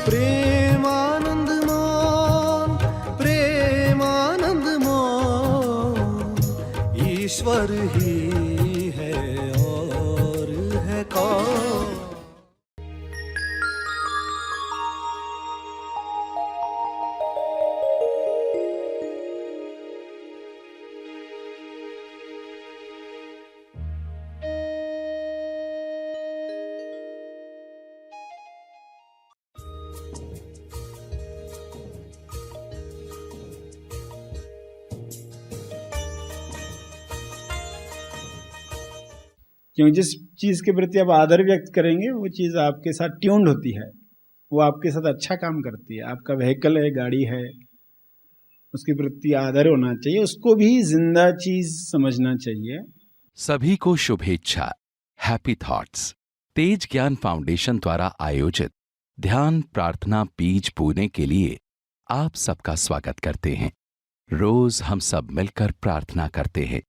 प्रेमानंद मोहन, प्रेमानंद मोहन, ईश्वर ही है और है कौन। क्यों जिस चीज के प्रति आप आदर व्यक्त करेंगे वो चीज आपके साथ ट्यून्ड होती है, वो आपके साथ अच्छा काम करती है। आपका व्हीकल है, गाड़ी है, उसके प्रति आदर होना चाहिए, उसको भी जिंदा चीज समझना चाहिए। सभी को शुभेच्छा। हैप्पी थॉट्स तेज ज्ञान फाउंडेशन द्वारा आयोजित ध्यान प्रार्थना बीज बोने के लिए आप सबका स्वागत करते हैं। रोज हम सब मिलकर प्रार्थना करते हैं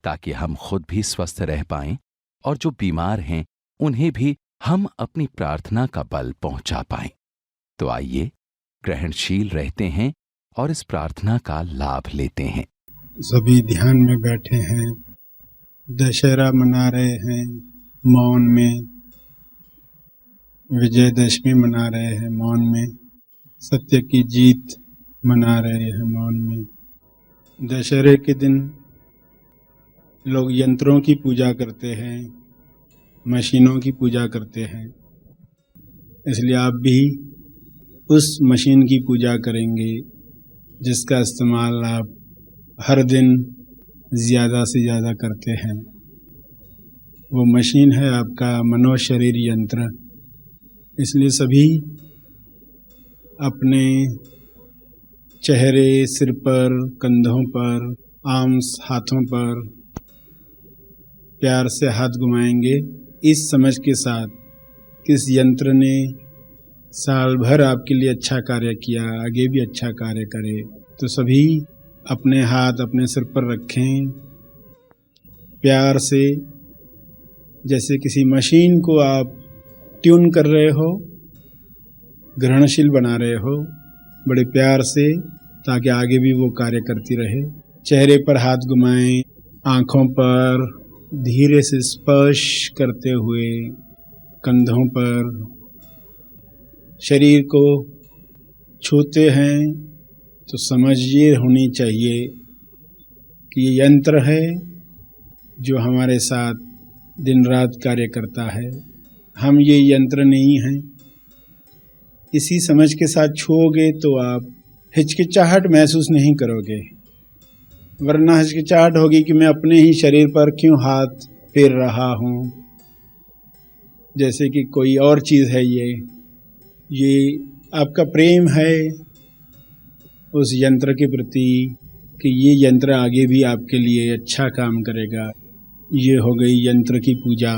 ताकि हम खुद भी स्वस्थ रह पाएं और जो बीमार हैं उन्हें भी हम अपनी प्रार्थना का बल पहुंचा पाएं। तो आइए ग्रहणशील रहते हैं और इस प्रार्थना का लाभ लेते हैं। सभी ध्यान में बैठे हैं, दशहरा मना रहे हैं मौन में, विजयदशमी मना रहे हैं मौन में, सत्य की जीत मना रहे हैं मौन में। दशहरे के दिन लोग यंत्रों की पूजा करते हैं, मशीनों की पूजा करते हैं, इसलिए आप भी उस मशीन की पूजा करेंगे जिसका इस्तेमाल आप हर दिन ज़्यादा से ज़्यादा करते हैं। वो मशीन है आपका मनोशरीर यंत्र। इसलिए सभी अपने चेहरे, सिर पर, कंधों पर, आर्म्स, हाथों पर प्यार से हाथ घुमाएंगे, इस समझ के साथ कि इस यंत्र ने साल भर आपके लिए अच्छा कार्य किया, आगे भी अच्छा कार्य करे। तो सभी अपने हाथ अपने सिर पर रखें, प्यार से, जैसे किसी मशीन को आप ट्यून कर रहे हो, ग्रहणशील बना रहे हो, बड़े प्यार से, ताकि आगे भी वो कार्य करती रहे। चेहरे पर हाथ घुमाएं, आँखों पर धीरे से स्पर्श करते हुए, कंधों पर, शरीर को छूते हैं तो समझ ये होनी चाहिए कि ये यंत्र है जो हमारे साथ दिन रात कार्य करता है, हम ये यंत्र नहीं हैं। इसी समझ के साथ छूओगे तो आप हिचकिचाहट महसूस नहीं करोगे, वरना हिचकिचाहट होगी कि मैं अपने ही शरीर पर क्यों हाथ फेर रहा हूँ, जैसे कि कोई और चीज़ है। ये आपका प्रेम है उस यंत्र के प्रति कि ये यंत्र आगे भी आपके लिए अच्छा काम करेगा। ये हो गई यंत्र की पूजा,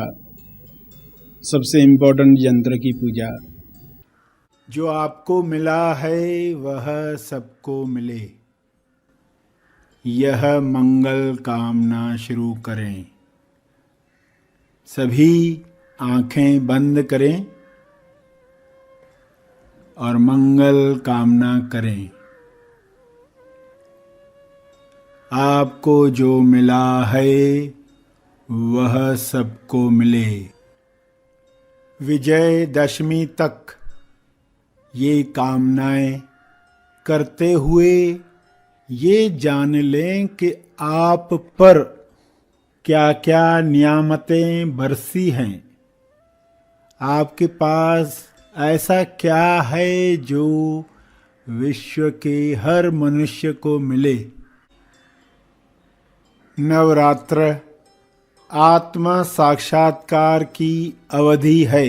सबसे इम्पोर्टेंट यंत्र की पूजा। जो आपको मिला है वह सबको मिले, यह मंगल कामना शुरू करें। सभी आंखें बंद करें और मंगल कामना करें। आपको जो मिला है वह सबको मिले। विजयदशमी तक ये कामनाएं करते हुए ये जान लें कि आप पर क्या क्या नियामतें बरसी हैं। आपके पास ऐसा क्या है जो विश्व के हर मनुष्य को मिले। नवरात्र आत्म साक्षात्कार की अवधि है।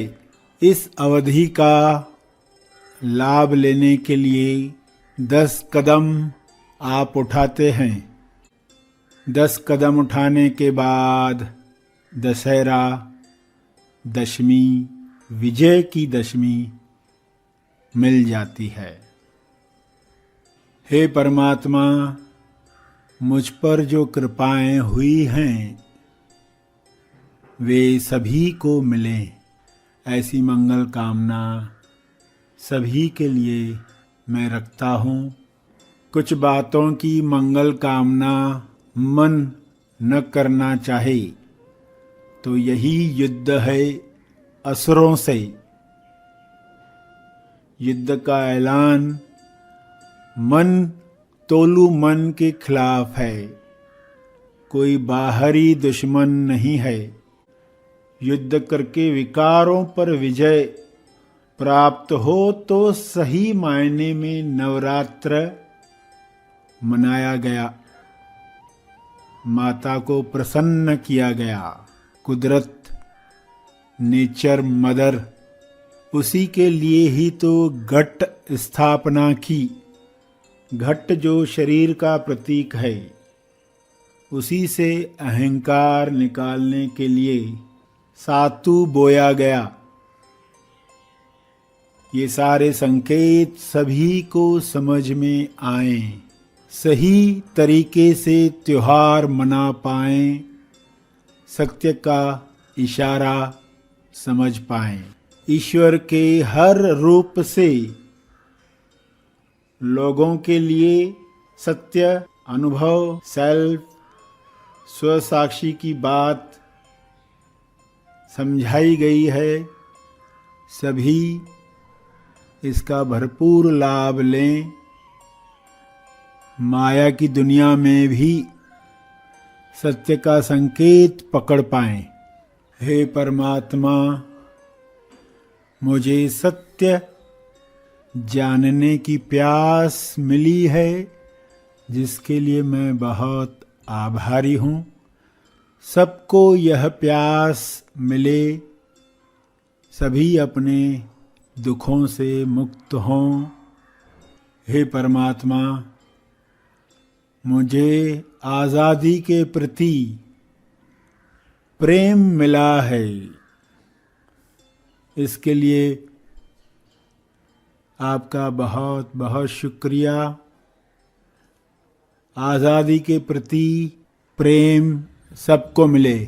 इस अवधि का लाभ लेने के लिए 10 कदम आप उठाते हैं। 10 कदम उठाने के बाद दशहरा, दशमी, विजय की दशमी मिल जाती है। हे परमात्मा, मुझ पर जो कृपाएं हुई हैं वे सभी को मिलें, ऐसी मंगल कामना सभी के लिए मैं रखता हूँ। कुछ बातों की मंगल कामना मन न करना चाहे तो यही युद्ध है असुरों से। युद्ध का ऐलान मन तोलू मन के खिलाफ है। कोई बाहरी दुश्मन नहीं है। युद्ध करके विकारों पर विजय प्राप्त हो तो सही मायने में नवरात्र मनाया गया। माता को प्रसन्न किया गया। कुदरत, नेचर मदर, उसी के लिए ही तो घट स्थापना की। घट जो शरीर का प्रतीक है, उसी से अहंकार निकालने के लिए सातु बोया गया। ये सारे संकेत सभी को समझ में आए, सही तरीके से त्योहार मना पाएं, सत्य का इशारा समझ पाएं। ईश्वर के हर रूप से लोगों के लिए सत्य, अनुभव, सेल्फ, स्वसाक्षी की बात समझाई गई है। सभी इसका भरपूर लाभ लें। माया की दुनिया में भी सत्य का संकेत पकड़ पाएं। हे परमात्मा, मुझे सत्य जानने की प्यास मिली है, जिसके लिए मैं बहुत आभारी हूँ। सबको यह प्यास मिले, सभी अपने दुखों से मुक्त हों। हे परमात्मा, मुझे आज़ादी के प्रति प्रेम मिला है, इसके लिए आपका बहुत बहुत शुक्रिया। आज़ादी के प्रति प्रेम सबको मिले।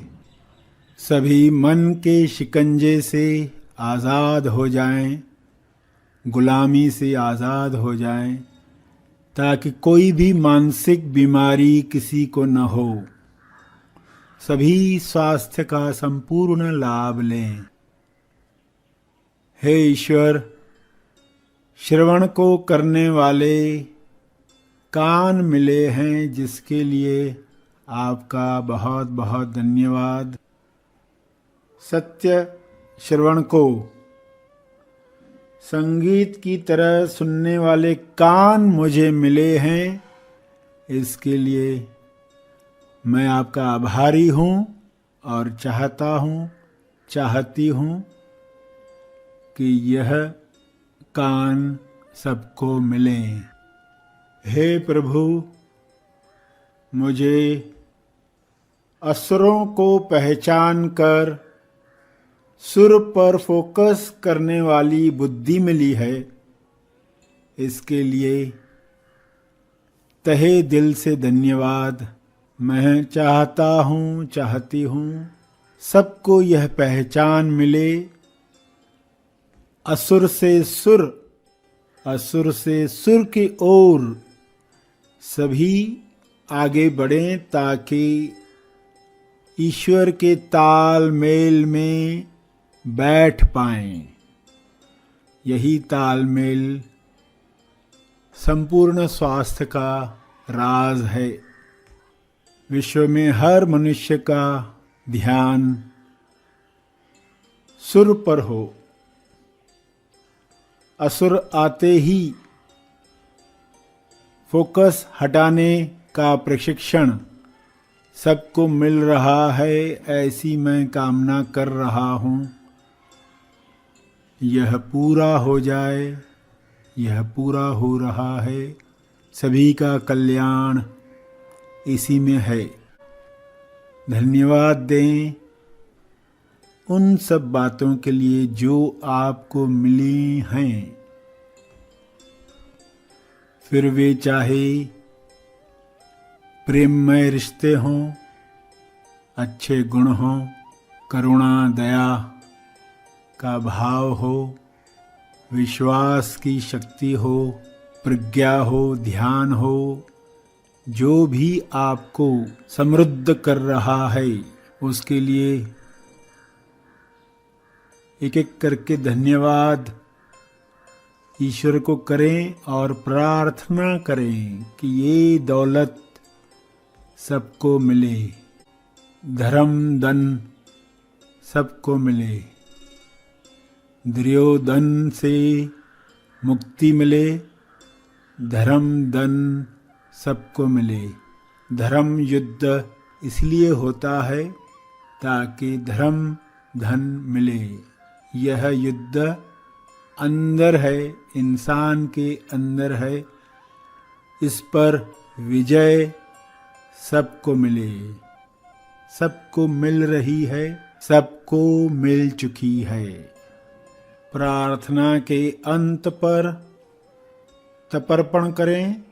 सभी मन के शिकंजे से आज़ाद हो जाएं, गुलामी से आज़ाद हो जाएं, ताकि कोई भी मानसिक बीमारी किसी को न हो। सभी स्वास्थ्य का संपूर्ण लाभ लें। हे ईश्वर, श्रवण को करने वाले कान मिले हैं, जिसके लिए आपका बहुत बहुत धन्यवाद। सत्य श्रवण को संगीत की तरह सुनने वाले कान मुझे मिले हैं, इसके लिए मैं आपका आभारी हूँ और चाहती हूँ कि यह कान सबको मिलें। हे प्रभु, मुझे असुरों को पहचान कर सुर पर फोकस करने वाली बुद्धि मिली है, इसके लिए तहे दिल से धन्यवाद। मैं चाहती हूँ सबको यह पहचान मिले। असुर से सुर की ओर सभी आगे बढ़ें, ताकि ईश्वर के ताल मेल में बैठ पाएं। यही तालमेल संपूर्ण स्वास्थ्य का राज है। विश्व में हर मनुष्य का ध्यान सुर पर हो। असुर आते ही फोकस हटाने का प्रशिक्षण सबको मिल रहा है, ऐसी मैं कामना कर रहा हूँ। यह पूरा हो जाए, यह पूरा हो रहा है। सभी का कल्याण इसी में है। धन्यवाद दें उन सब बातों के लिए जो आपको मिली हैं, फिर वे चाहे प्रेममय रिश्ते हों, अच्छे गुण हों, करुणा दया का भाव हो, विश्वास की शक्ति हो, प्रज्ञा हो, ध्यान हो, जो भी आपको समृद्ध कर रहा है उसके लिए एक एक करके धन्यवाद ईश्वर को करें और प्रार्थना करें कि ये दौलत सबको मिले, धर्म धन सबको मिले, दुर्योधन से मुक्ति मिले, धर्म धन सबको मिले। धर्म युद्ध इसलिए होता है ताकि धर्म धन मिले। यह युद्ध अंदर है, इंसान के अंदर है। इस पर विजय सबको मिले, सबको मिल रही है, सबको मिल चुकी है। प्रार्थना के अंत पर तर्पण करें।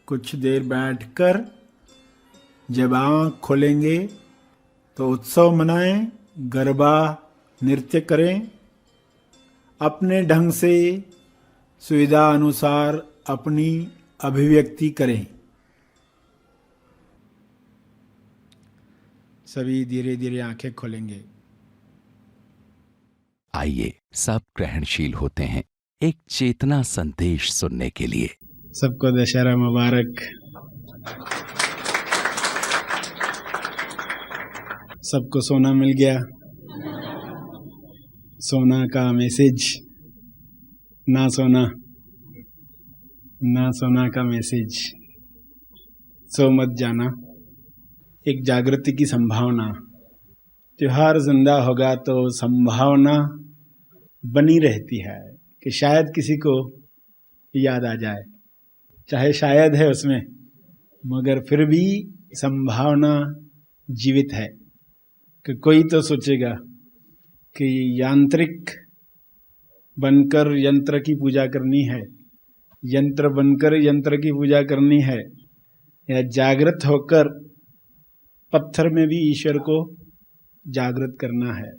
कुछ देर बैठकर जब आँख खोलेंगे तो उत्सव मनाएं, गरबा नृत्य करें, अपने ढंग से सुविधा अनुसार अपनी अभिव्यक्ति करें। सभी धीरे धीरे आंखें खोलेंगे। आइए सब ग्रहणशील होते हैं एक चेतना संदेश सुनने के लिए। सबको दशहरा मुबारक। सबको सोना मिल गया। सोना का मैसेज, ना सोना, ना सोना का मैसेज। सो मत जाना। एक जागृति की संभावना। त्योहार जिंदा होगा तो संभावना बनी रहती है कि शायद किसी को याद आ जाए, चाहे शायद है उसमें, मगर फिर भी संभावना जीवित है कि कोई तो सोचेगा कि यांत्रिक बनकर यंत्र की पूजा करनी है, यंत्र बनकर यंत्र की पूजा करनी है, या जागृत होकर पत्थर में भी ईश्वर को जागृत करना है।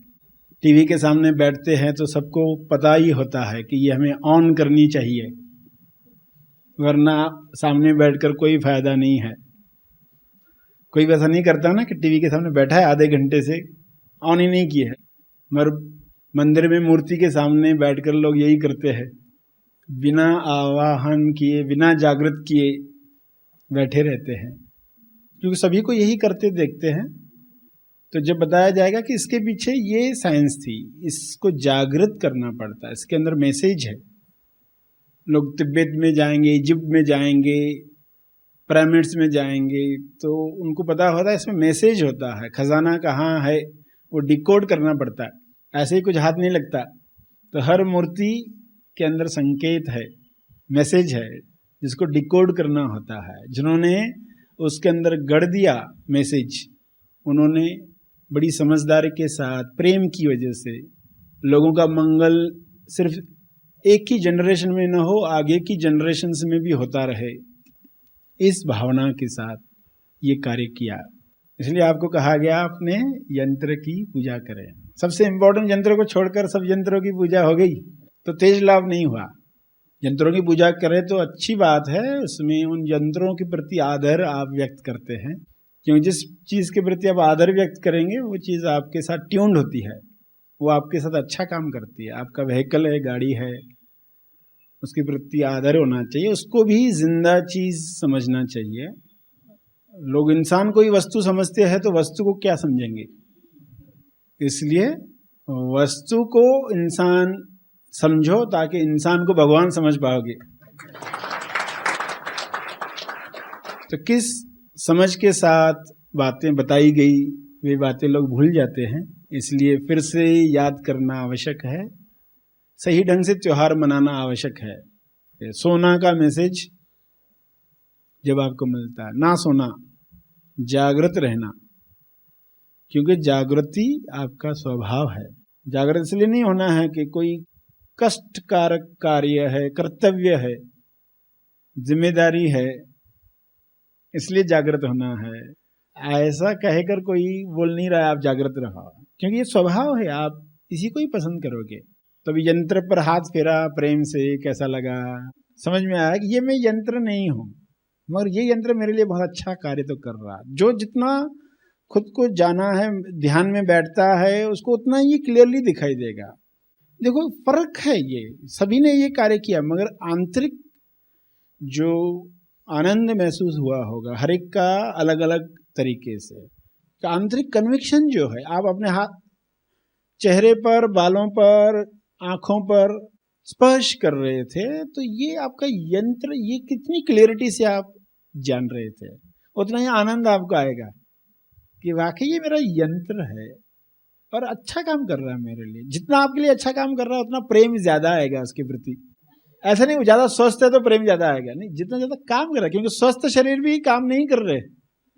टीवी के सामने बैठते हैं तो सबको पता ही होता है कि ये हमें ऑन करनी चाहिए, वरना सामने बैठकर कोई फायदा नहीं है। कोई वैसा नहीं करता ना कि टीवी के सामने बैठा है आधे घंटे से ऑन ही नहीं किया है। मगर मंदिर में मूर्ति के सामने बैठकर लोग यही करते हैं, बिना आवाहन किए, बिना जागृत किए बैठे रहते हैं, क्योंकि सभी को यही करते देखते हैं। तो जब बताया जाएगा कि इसके पीछे ये साइंस थी, इसको जागृत करना पड़ता है, इसके अंदर मैसेज है। लोग तिब्बत में जाएंगे, इजिप्ट में जाएंगे, पिरामिड्स में जाएंगे, तो उनको पता होता है इसमें मैसेज होता है। खजाना कहाँ है वो डिकोड करना पड़ता है, ऐसे ही कुछ हाथ नहीं लगता। तो हर मूर्ति के अंदर संकेत है, मैसेज है, जिसको डिकोड करना होता है। जिन्होंने उसके अंदर गढ़ दिया मैसेज, उन्होंने बड़ी समझदारी के साथ, प्रेम की वजह से, लोगों का मंगल सिर्फ एक ही जनरेशन में न हो, आगे की जनरेशन्स में भी होता रहे, इस भावना के साथ ये कार्य किया। इसलिए आपको कहा गया अपने यंत्र की पूजा करें। सबसे इंपॉर्टेंट यंत्र को छोड़कर सब यंत्रों की पूजा हो गई तो तेज लाभ नहीं हुआ। यंत्रों की पूजा करें तो अच्छी बात है, उसमें उन यंत्रों के प्रति आदर आप व्यक्त करते हैं, क्योंकि जिस चीज़ के प्रति आप आदर व्यक्त करेंगे वो चीज़ आपके साथ ट्यून्ड होती है, वो आपके साथ अच्छा काम करती है। आपका व्हीकल है, गाड़ी है, उसके प्रति आदर होना चाहिए, उसको भी जिंदा चीज समझना चाहिए। लोग इंसान को ही वस्तु समझते हैं तो वस्तु को क्या समझेंगे? इसलिए वस्तु को इंसान समझो ताकि इंसान को भगवान समझ पाओगे। तो किस समझ के साथ बातें बताई गई वे बातें लोग भूल जाते हैं, इसलिए फिर से याद करना आवश्यक है, सही ढंग से त्योहार मनाना आवश्यक है। सोना का मैसेज जब आपको मिलता है, ना सोना, जागृत रहना, क्योंकि जागृति आपका स्वभाव है। जागृत इसलिए नहीं होना है कि कोई कष्टकारक कार्य है, कर्तव्य है, जिम्मेदारी है, इसलिए जागृत होना है, ऐसा कहकर कोई बोल नहीं रहा है आप जागृत रहो, क्योंकि ये स्वभाव है, आप इसी को ही पसंद करोगे। तभी यंत्र पर हाथ फेरा प्रेम से, कैसा लगा, समझ में आया कि ये मैं यंत्र नहीं हूं, मगर ये यंत्र मेरे लिए बहुत अच्छा कार्य तो कर रहा। जो जितना खुद को जाना है, ध्यान में बैठता है, उसको उतना ही क्लियरली दिखाई देगा। देखो फर्क है, ये सभी ने ये कार्य किया, मगर आंतरिक जो आनंद महसूस हुआ होगा हर एक का अलग अलग तरीके से। आंतरिक कन्विक्शन जो है, आप अपने हाथ चेहरे पर, बालों पर, आंखों पर स्पर्श कर रहे थे, तो ये आपका यंत्र, ये कितनी क्लियरिटी से आप जान रहे थे, उतना ही आनंद आपको आएगा कि वाकई ये मेरा यंत्र है और अच्छा काम कर रहा है मेरे लिए। जितना आपके लिए अच्छा काम कर रहा है उतना प्रेम ज्यादा आएगा उसके प्रति। ऐसा नहीं वो ज्यादा स्वस्थ है तो प्रेम ज्यादा आएगा, नहीं, जितना ज्यादा काम कर रहा है, क्योंकि स्वस्थ शरीर भी काम नहीं कर रहे,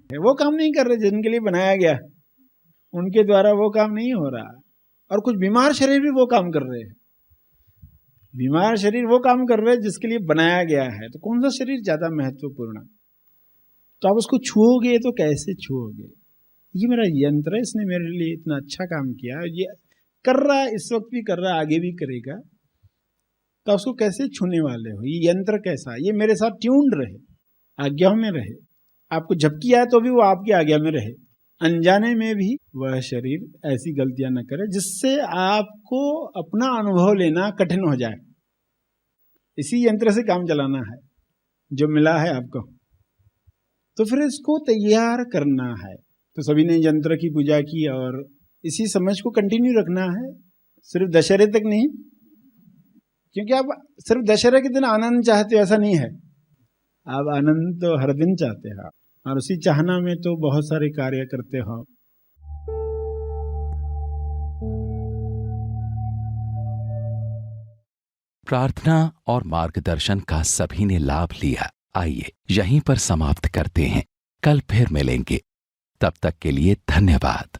वो काम नहीं कर रहे जिनके लिए बनाया गया, उनके द्वारा वो काम नहीं हो रहा। और कुछ बीमार शरीर भी वो काम कर रहे हैं, बीमार शरीर वो काम कर रहे हैं जिसके लिए बनाया गया है। तो कौन सा शरीर ज्यादा महत्वपूर्ण? तो आप उसको छुओगे तो कैसे छुओगे? ये मेरा यंत्र है, इसने मेरे लिए इतना अच्छा काम किया, ये कर रहा है, इस वक्त भी कर रहा है, आगे भी करेगा, तो उसको कैसे छूने वाले हो? ये यंत्र कैसा? ये मेरे साथ ट्यून्ड रहे, आज्ञा में रहे, आपको झपकी आए तो भी वो आपकी आज्ञा में रहे, अनजाने में भी वह शरीर ऐसी गलतियां न करे जिससे आपको अपना अनुभव लेना कठिन हो जाए। इसी यंत्र से काम चलाना है जो मिला है आपको, तो फिर इसको तैयार करना है। तो सभी ने यंत्र की पूजा की और इसी समझ को कंटिन्यू रखना है, सिर्फ दशहरे तक नहीं, क्योंकि आप सिर्फ दशहरे के दिन आनंद चाहते हो ऐसा नहीं है, आप आनंद तो हर दिन चाहते हो, और उसी चाहना में तो बहुत सारे कार्य करते हो। प्रार्थना और मार्गदर्शन का सभी ने लाभ लिया। आइए यहीं पर समाप्त करते हैं, कल फिर मिलेंगे, तब तक के लिए धन्यवाद।